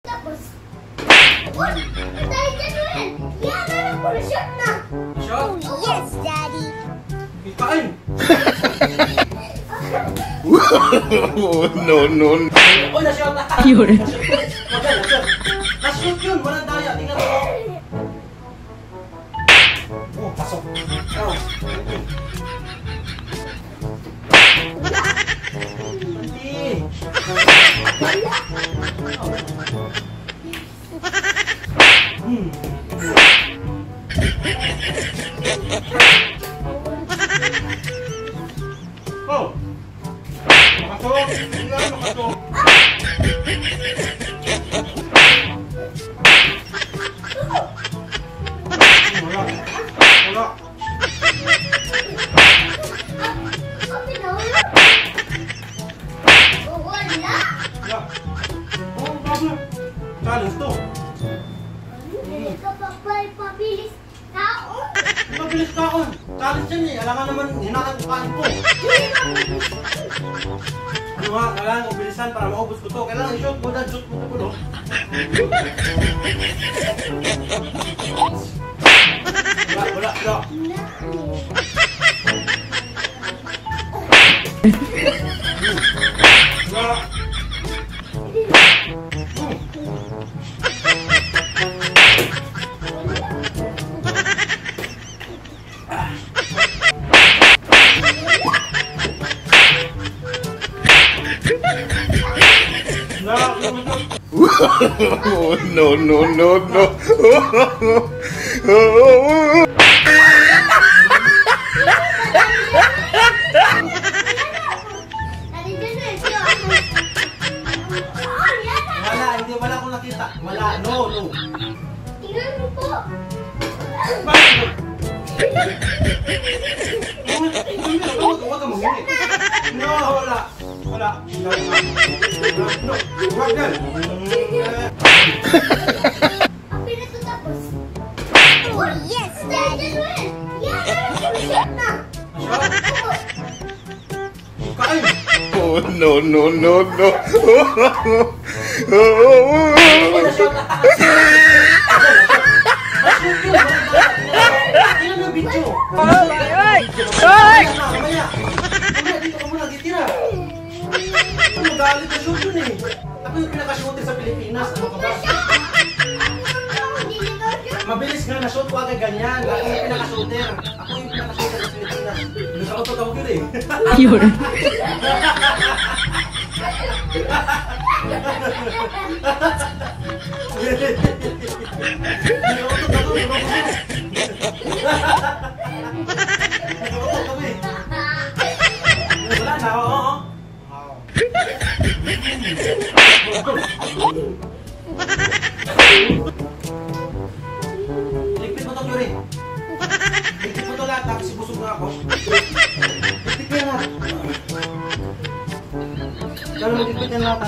Tapos, dahil dyan yan, meron ko na shot na. Shot? Oh, yes, Daddy. Kain! No, no. Oh, na-shot na! Yun. Na-shoot yun! Walang daya! Tingnan mo! Oh, pasok! Oh, hindi! Oh! Makasok! Tingnan, makasok! Wala! Wala! Wala. Wala! Oh, bago! Challenge to! Hindi ka pabilis tao. Mabilis ka ako! Challenge yan eh! Alam nga naman, hinatang ko kain ko! Ano nga, kailangan ubilisan para maubos ko to. Kailangan i-shoot mo dahil shoot mo ito po, no? Wala, wala, wala. Wala. No, no, no, no. Wala, hindi, wala akong nakita. Wala, no, no. Tingnan mo po. Bakit? Huwag ka mangyari. No, wala. Wala. No, huwag yan. Ang pinatutapos. Oh, yes, Daddy. Yan, meron ko na shot na. Kain. Oh, no, no, no, no. Tingnan mo yung video. Ay! Mamaya. Mamaya, dito ka muna, titira. Magalit na shoot yun eh. Ako yung pinaka-shooter sa Pilipinas. Ano ka ba? Mabilis nga na shoot ko agad ganyan. Ako yung pinaka-shooter. Ako yung pinaka-shooter sa Pilipinas. Nakautot yun eh. Yun. Wala na, oo. Ligpit mo to, Yuri. Ligpit mo to lahat, tapos ibusog na ako. Ligpit mo yan lahat. Dalo mo ligpit yan lahat.